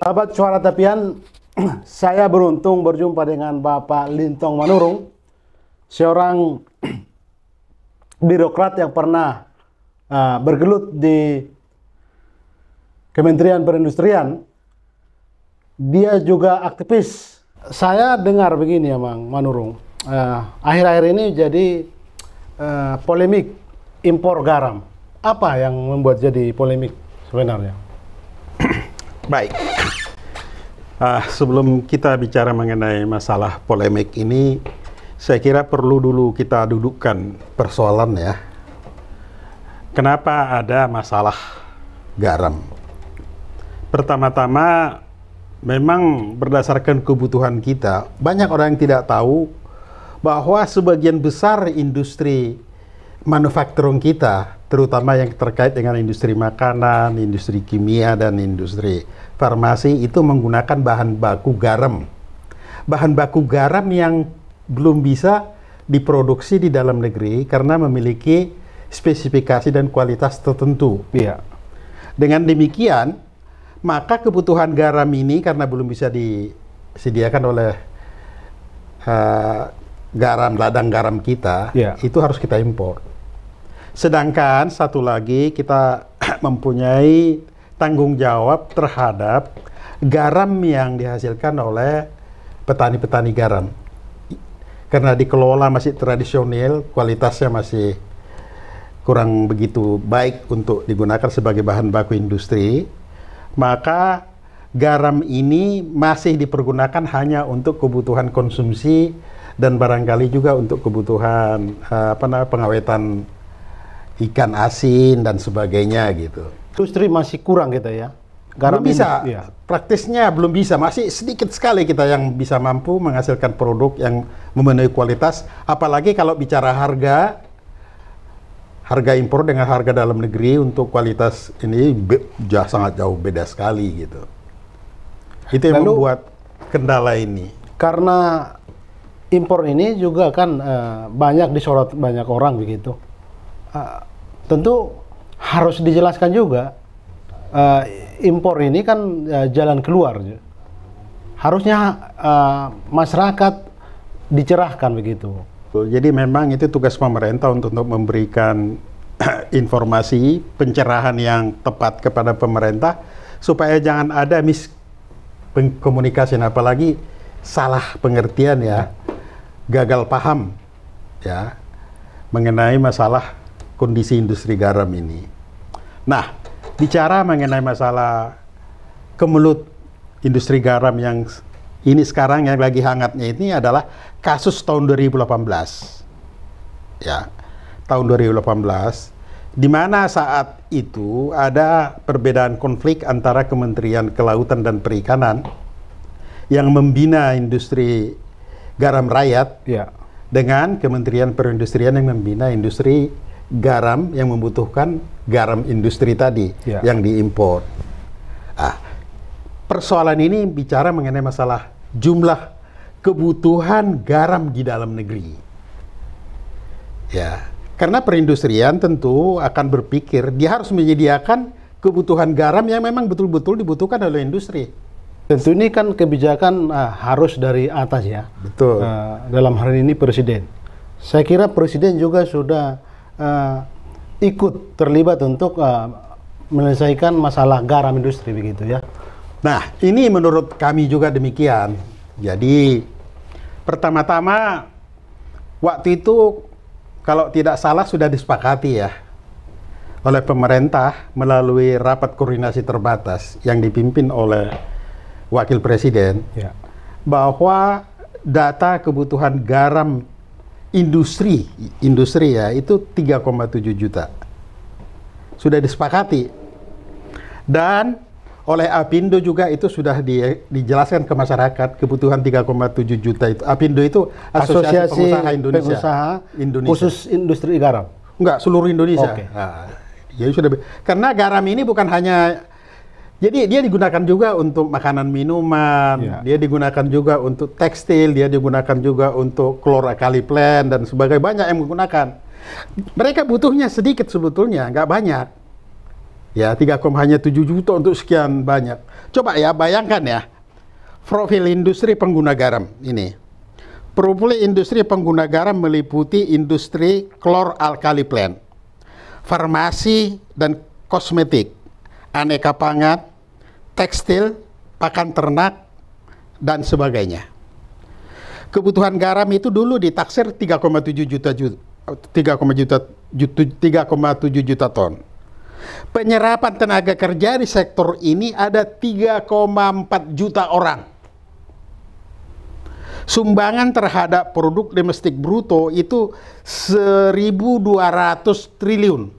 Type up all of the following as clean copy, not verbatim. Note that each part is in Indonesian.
Sahabat Suara Tepian, saya beruntung berjumpa dengan Bapak Lintong Manurung, seorang birokrat yang pernah bergelut di Kementerian Perindustrian. Dia juga aktivis. Saya dengar begini ya, Mang Manurung, akhir-akhir ini jadi polemik impor garam. Apa yang membuat jadi polemik sebenarnya? Baik. Sebelum kita bicara mengenai masalah polemik ini, saya kira perlu dulu kita dudukkan persoalan ya. Kenapa ada masalah garam? Pertama-tama, memang berdasarkan kebutuhan kita, banyak orang yang tidak tahu bahwa sebagian besar industri manufakturung kita, terutama yang terkait dengan industri makanan, industri kimia, dan industri farmasi itu menggunakan bahan baku garam. Bahan baku garam yang belum bisa diproduksi di dalam negeri karena memiliki spesifikasi dan kualitas tertentu. Iya. Dengan demikian, maka kebutuhan garam ini karena belum bisa disediakan oleh ladang garam kita, itu harus kita impor. Sedangkan satu lagi kita mempunyai tanggung jawab terhadap garam yang dihasilkan oleh petani-petani garam. Karena dikelola masih tradisional, kualitasnya masih kurang begitu baik untuk digunakan sebagai bahan baku industri, maka garam ini masih dipergunakan hanya untuk kebutuhan konsumsi dan barangkali juga untuk kebutuhan pengawetan ikan asin dan sebagainya gitu. Industri masih kurang kita ya. Garam belum bisa, praktisnya belum bisa, masih sedikit sekali kita yang bisa mampu menghasilkan produk yang memenuhi kualitas. Apalagi kalau bicara harga impor dengan harga dalam negeri untuk kualitas ini sangat jauh beda sekali gitu. Itu yang membuat kendala ini. Karena impor ini juga kan banyak disorot banyak orang begitu. Tentu harus dijelaskan juga impor ini kan jalan keluar. Harusnya masyarakat dicerahkan begitu. Jadi memang itu tugas pemerintah untuk memberikan informasi pencerahan yang tepat kepada pemerintah supaya jangan ada miskomunikasi, apalagi salah pengertian ya, gagal paham ya mengenai masalah kondisi industri garam ini. Nah, bicara mengenai masalah kemelut industri garam yang ini sekarang yang lagi hangatnya ini adalah kasus tahun 2018. Ya, tahun 2018, di mana saat itu ada perbedaan konflik antara Kementerian Kelautan dan Perikanan yang membina industri garam rakyat dengan Kementerian Perindustrian yang membina industri garam yang membutuhkan garam industri tadi yang diimpor. Persoalan ini bicara mengenai masalah jumlah kebutuhan garam di dalam negeri. Ya, karena perindustrian tentu akan berpikir dia harus menyediakan kebutuhan garam yang memang betul-betul dibutuhkan oleh industri. Tentu ini kan kebijakan harus dari atas ya. Betul. Dalam hal ini Presiden. Saya kira Presiden juga sudah ikut terlibat untuk menyelesaikan masalah garam industri begitu ya. Nah, ini menurut kami juga demikian. Jadi pertama-tama waktu itu kalau tidak salah sudah disepakati ya oleh pemerintah melalui rapat koordinasi terbatas yang dipimpin oleh Wakil Presiden bahwa data kebutuhan garam industri ya itu 3,7 juta sudah disepakati, dan oleh Apindo juga itu sudah dijelaskan ke masyarakat kebutuhan 3,7 juta itu. Apindo itu Asosiasi Pengusaha Indonesia khusus industri garam. Enggak, seluruh Indonesia. Jadi sudah, karena garam ini bukan hanya, jadi dia digunakan juga untuk makanan minuman, dia digunakan juga untuk tekstil, dia digunakan juga untuk klorokaliplen dan sebagainya, banyak yang menggunakan. Mereka butuhnya sedikit sebetulnya, nggak banyak. Ya, hanya 7 juta untuk sekian banyak. Coba ya, bayangkan ya, profil industri pengguna garam ini. Profil industri pengguna garam meliputi industri klor-alkali plant, farmasi dan kosmetik, aneka pangan, tekstil, pakan ternak, dan sebagainya. Kebutuhan garam itu dulu ditaksir 3,7 juta ton. Penyerapan tenaga kerja di sektor ini ada 3,4 juta orang. Sumbangan terhadap produk domestik bruto itu 1.200 triliun.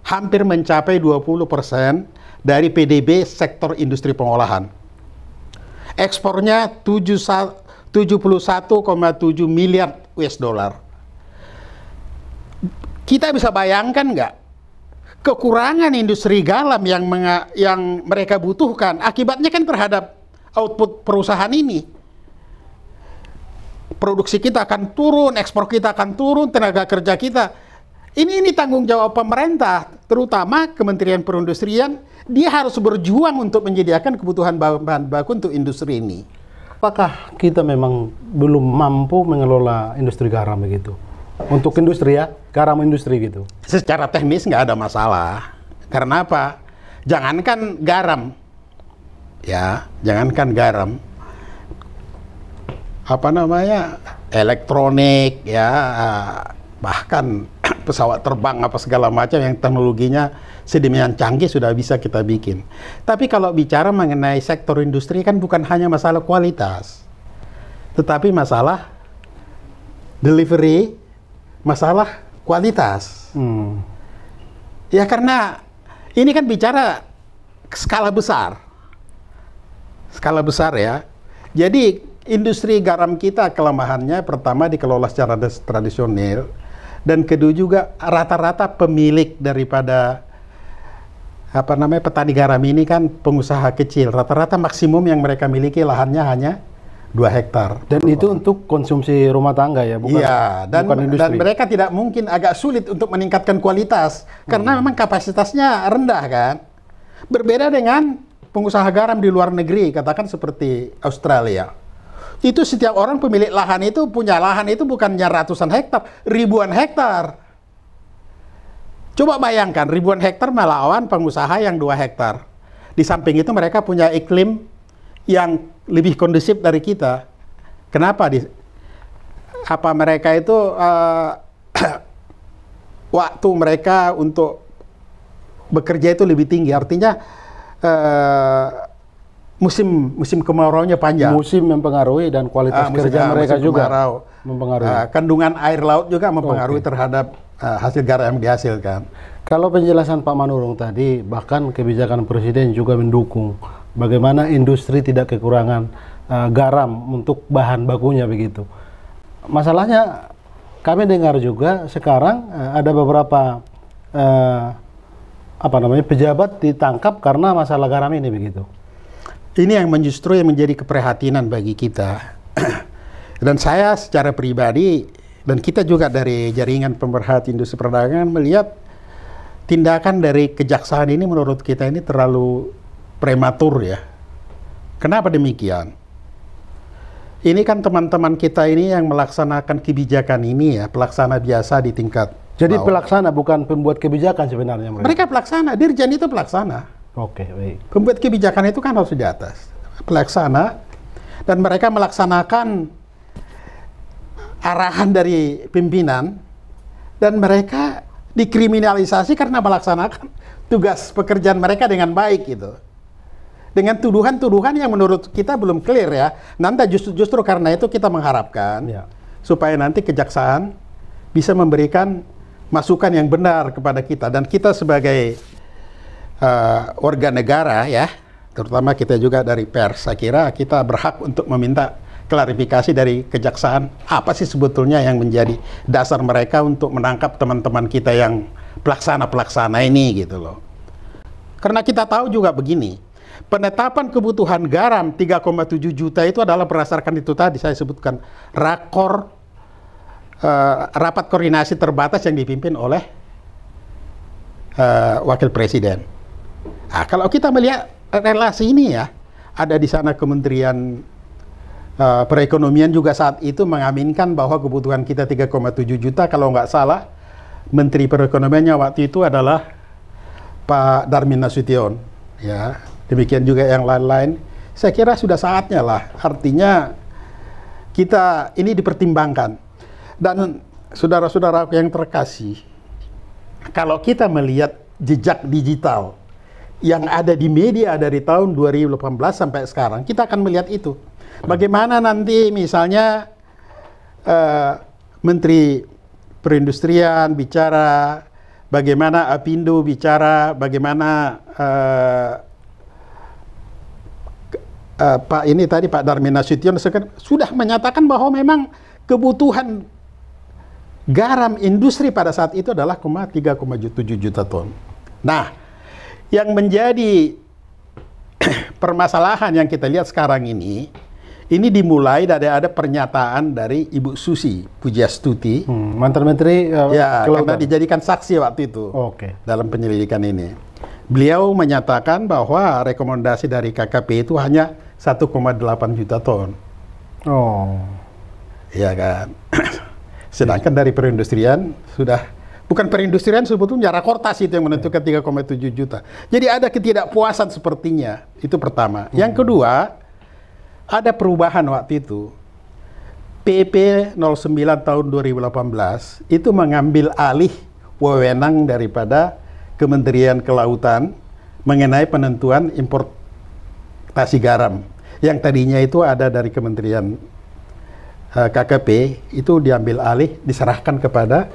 Hampir mencapai 20% dari PDB sektor industri pengolahan. Ekspornya 71,7 miliar US dollar. Kita bisa bayangkan nggak kekurangan industri garam yang mereka butuhkan, akibatnya kan terhadap output perusahaan ini. Produksi kita akan turun, ekspor kita akan turun, tenaga kerja kita. Ini tanggung jawab pemerintah, terutama Kementerian Perindustrian. Dia harus berjuang untuk menyediakan kebutuhan bahan baku untuk industri ini. Apakah kita memang belum mampu mengelola industri garam begitu? Untuk industri ya, garam industri gitu. Secara teknis nggak ada masalah. Karena apa? Jangankan garam, ya, jangankan garam. Apa namanya? Elektronik, ya, bahkan pesawat terbang apa segala macam yang teknologinya sedemikian canggih sudah bisa kita bikin. Tapi kalau bicara mengenai sektor industri kan bukan hanya masalah kualitas, tetapi masalah delivery, masalah kualitas. Ya karena ini kan bicara skala besar. Skala besar ya. Jadi industri garam kita kelemahannya pertama dikelola secara tradisional, dan kedua juga rata-rata pemilik daripada petani garam ini kan pengusaha kecil. Rata-rata maksimum yang mereka miliki lahannya hanya 2 hektar. Dan itu untuk konsumsi rumah tangga ya, bukan? Iya, bukan industri. Dan mereka tidak mungkin, agak sulit untuk meningkatkan kualitas karena memang kapasitasnya rendah kan. Berbeda dengan pengusaha garam di luar negeri, katakan seperti Australia. Itu setiap orang pemilik lahan itu punya lahan itu bukannya ratusan hektar, ribuan hektar. Coba bayangkan ribuan hektar melawan pengusaha yang 2 hektar. Di samping itu mereka punya iklim yang lebih kondusif dari kita. Kenapa? Mereka itu waktu mereka untuk bekerja itu lebih tinggi. Artinya musim kemaraunya panjang. Musim mempengaruhi dan kualitas kerja mereka juga mempengaruhi. Kandungan air laut juga mempengaruhi terhadap hasil garam yang dihasilkan. Kalau penjelasan Pak Manurung tadi, bahkan kebijakan Presiden juga mendukung bagaimana industri tidak kekurangan garam untuk bahan bakunya begitu. Masalahnya kami dengar juga sekarang ada beberapa pejabat ditangkap karena masalah garam ini begitu. Ini yang justru yang menjadi keprihatinan bagi kita. Dan saya secara pribadi dan kita juga dari jaringan pemerhati industri perdagangan melihat tindakan dari kejaksaan ini menurut kita ini terlalu prematur ya. Kenapa demikian? Ini kan teman-teman kita ini yang melaksanakan kebijakan ini ya, pelaksana biasa di tingkat Jadi bawah. pelaksana bukan pembuat kebijakan sebenarnya mereka? Mereka pelaksana, dirjen itu pelaksana. Oke, baik. Pembuat kebijakan itu kan harus di atas. Pelaksana, dan mereka melaksanakan arahan dari pimpinan, dan mereka dikriminalisasi karena melaksanakan tugas pekerjaan mereka dengan baik gitu. Dengan tuduhan-tuduhan yang menurut kita belum clear ya. Nanti justru karena itu kita mengharapkan supaya nanti kejaksaan bisa memberikan masukan yang benar kepada kita, dan kita sebagai warga negara ya, terutama kita juga dari pers, saya kira kita berhak untuk meminta klarifikasi dari kejaksaan apa sih sebetulnya yang menjadi dasar mereka untuk menangkap teman-teman kita yang pelaksana-pelaksana ini gitu loh. Karena kita tahu juga begini, penetapan kebutuhan garam 3,7 juta itu adalah berdasarkan itu tadi saya sebutkan rapat koordinasi terbatas yang dipimpin oleh Wakil Presiden. Nah, kalau kita melihat relasi ini ya, ada di sana Kementerian Perekonomian juga saat itu mengaminkan bahwa kebutuhan kita 3,7 juta, kalau nggak salah Menteri Perekonomiannya waktu itu adalah Pak Darmin Nasution. Ya, demikian juga yang lain-lain. Saya kira sudah saatnya lah. Artinya kita ini dipertimbangkan. Dan saudara-saudara yang terkasih, kalau kita melihat jejak digital yang ada di media dari tahun 2018 sampai sekarang, kita akan melihat itu. Bagaimana nanti misalnya Menteri Perindustrian bicara, bagaimana Apindo bicara, bagaimana Pak Darmin Nasution sudah menyatakan bahwa memang kebutuhan garam industri pada saat itu adalah 3,7 juta ton. Nah, yang menjadi permasalahan yang kita lihat sekarang ini dimulai dari ada pernyataan dari Ibu Susi Pujiastuti, mantan Menteri ya, Kelautan. karena dijadikan saksi waktu itu dalam penyelidikan ini. Beliau menyatakan bahwa rekomendasi dari KKP itu hanya 1,8 juta ton. Oh, Iya kan. Sedangkan dari perindustrian sudah, bukan perindustrian sebetulnya, Rakortas itu yang menentukan 3,7 juta. Jadi ada ketidakpuasan sepertinya, itu pertama. Yang kedua, ada perubahan waktu itu. PP 09 tahun 2018 itu mengambil alih wewenang daripada Kementerian Kelautan mengenai penentuan importasi garam. Yang tadinya itu ada dari Kementerian KKP, itu diambil alih, diserahkan kepada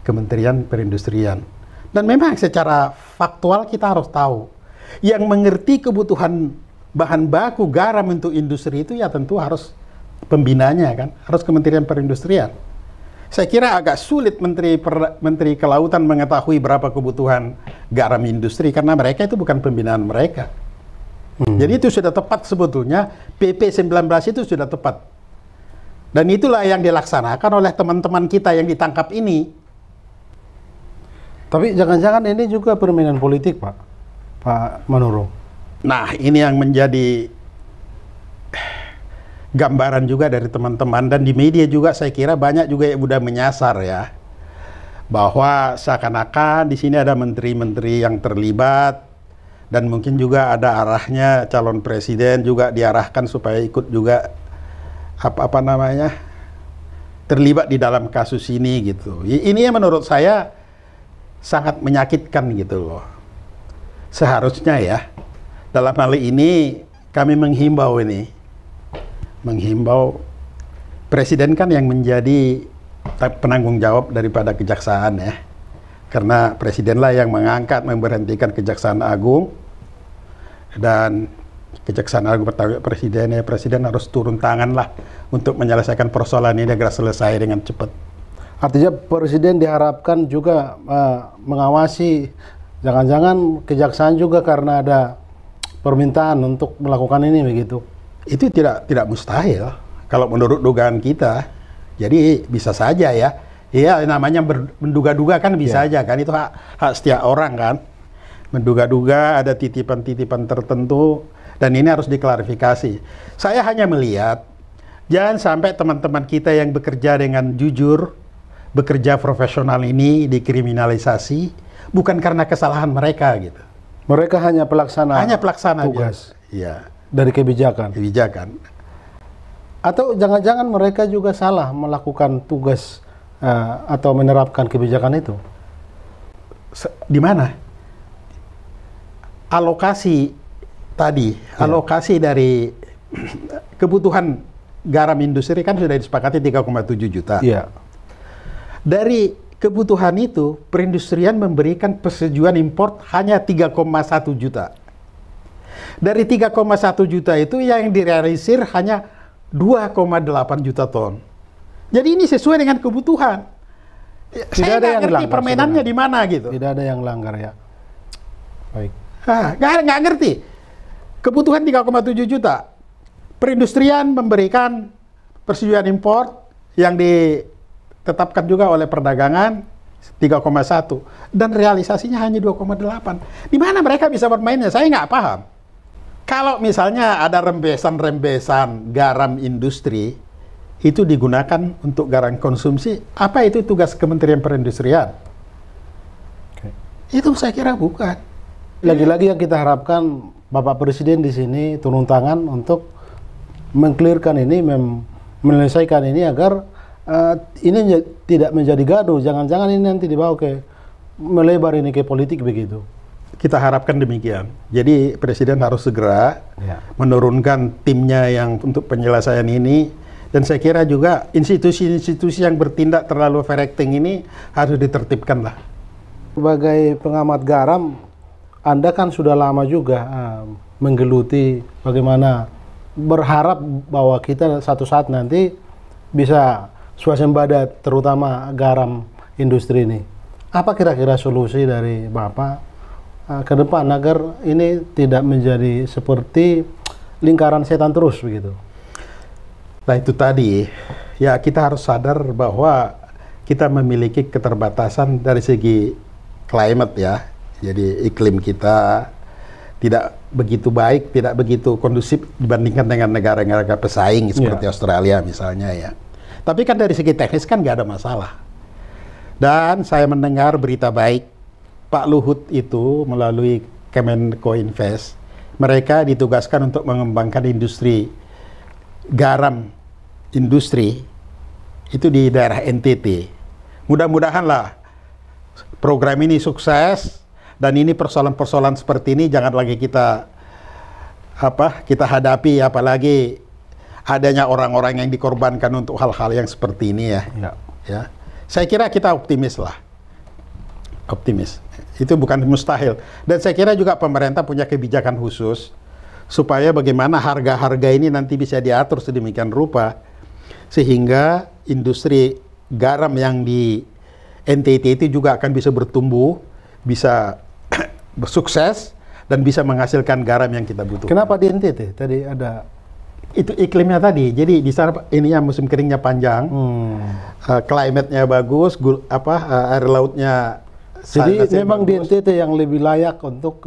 Kementerian Perindustrian. Dan memang secara faktual kita harus tahu, yang mengerti kebutuhan bahan baku garam untuk industri itu ya tentu harus pembinanya kan, harus Kementerian Perindustrian. Saya kira agak sulit Menteri Kelautan mengetahui berapa kebutuhan garam industri karena mereka itu bukan pembinaan mereka. Jadi itu sudah tepat sebetulnya, PP 19 itu sudah tepat. Dan itulah yang dilaksanakan oleh teman-teman kita yang ditangkap ini. tapi jangan-jangan ini juga permainan politik, Pak Manurung. Nah, ini yang menjadi gambaran juga dari teman-teman, dan di media juga saya kira banyak juga yang udah menyasar ya, bahwa seakan-akan di sini ada menteri-menteri yang terlibat, dan mungkin juga ada arahnya calon presiden juga diarahkan supaya ikut juga terlibat di dalam kasus ini gitu. Ini yang menurut saya sangat menyakitkan gitu loh. Seharusnya ya, dalam hal ini kami menghimbau presiden kan yang menjadi penanggung jawab daripada kejaksaan ya, karena presidenlah yang mengangkat memberhentikan Kejaksaan Agung, dan Kejaksaan Agung bertanggung jawab presiden harus turun tangan lah untuk menyelesaikan persoalan ini agar selesai dengan cepat. Artinya presiden diharapkan juga mengawasi, jangan-jangan kejaksaan juga karena ada permintaan untuk melakukan ini begitu. Itu tidak mustahil kalau menurut dugaan kita. Jadi bisa saja ya. Iya, namanya menduga-duga kan bisa aja kan, itu hak setiap orang kan. Menduga-duga ada titipan-titipan tertentu, dan ini harus diklarifikasi. Saya hanya melihat jangan sampai teman-teman kita yang bekerja dengan jujur, bekerja profesional ini dikriminalisasi bukan karena kesalahan mereka gitu. Mereka hanya pelaksana tugas. Iya. Dari kebijakan. Atau jangan-jangan mereka juga salah melakukan tugas atau menerapkan kebijakan itu. Di mana? Alokasi tadi, alokasi dari kebutuhan garam industri kan sudah disepakati 3,7 juta. Iya. Dari kebutuhan itu, perindustrian memberikan persetujuan import hanya 3,1 juta. Dari 3,1 juta itu yang direalisir hanya 2,8 juta ton. Jadi ini sesuai dengan kebutuhan. Saya nggak ngerti permainannya di mana gitu. Tidak ada yang langgar ya. Baik. Nggak ngerti. Kebutuhan 3,7 juta. Perindustrian memberikan persetujuan import yang ditetapkan juga oleh perdagangan 3,1 dan realisasinya hanya 2,8. Di mana mereka bisa bermainnya? Saya nggak paham. Kalau misalnya ada rembesan-rembesan garam industri itu digunakan untuk garam konsumsi, apa itu tugas Kementerian Perindustrian? Itu saya kira bukan. Lagi-lagi yang kita harapkan Bapak Presiden di sini turun tangan untuk mengklirkan ini, menyelesaikan ini agar ini tidak menjadi gaduh. Jangan-jangan ini nanti dibawa melebar ini ke politik begitu. Kita harapkan demikian. Jadi Presiden harus segera menurunkan timnya yang untuk penyelesaian ini. Dan saya kira juga institusi-institusi yang bertindak terlalu overacting ini harus ditertibkan lah. Sebagai pengamat garam, Anda kan sudah lama juga menggeluti bagaimana berharap bahwa kita satu saat nanti bisa swasembada terutama garam industri ini. Apa kira-kira solusi dari Bapak ke depan agar ini tidak menjadi seperti lingkaran setan terus begitu? Nah itu tadi, ya kita harus sadar bahwa kita memiliki keterbatasan dari segi climate ya. Jadi iklim kita tidak begitu baik, tidak begitu kondusif dibandingkan dengan negara-negara pesaing seperti Australia misalnya ya. Tapi kan dari segi teknis kan nggak ada masalah. Dan saya mendengar berita baik, Pak Luhut itu melalui Kemenko Invest, mereka ditugaskan untuk mengembangkan industri garam industri itu di daerah NTT. Mudah-mudahanlah program ini sukses dan ini persoalan-persoalan seperti ini jangan lagi kita hadapi, apalagi adanya orang-orang yang dikorbankan untuk hal-hal yang seperti ini ya. Ya. Saya kira kita optimis lah. Optimis. Itu bukan mustahil. Dan saya kira juga pemerintah punya kebijakan khusus supaya bagaimana harga-harga ini nanti bisa diatur sedemikian rupa sehingga industri garam yang di NTT itu juga akan bisa bertumbuh, bisa sukses dan bisa menghasilkan garam yang kita butuhkan. Kenapa di NTT? Tadi ada itu iklimnya tadi. Jadi di sana ininya musim keringnya panjang, climate-nya bagus, air lautnya. Jadi memang di NTT yang lebih layak untuk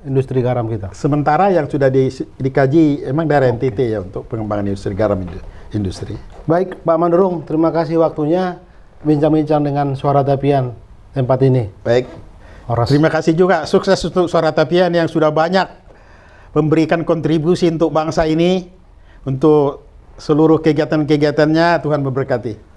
industri garam kita. Sementara yang sudah dikaji emang dari NTT ya untuk pengembangan industri garam industri. Baik Pak Manurung, terima kasih waktunya bincang-bincang dengan Suara Tapian tempat ini. Baik. Terima kasih juga, sukses untuk Suara Tapian yang sudah banyak memberikan kontribusi untuk bangsa ini, untuk seluruh kegiatan-kegiatannya. Tuhan memberkati.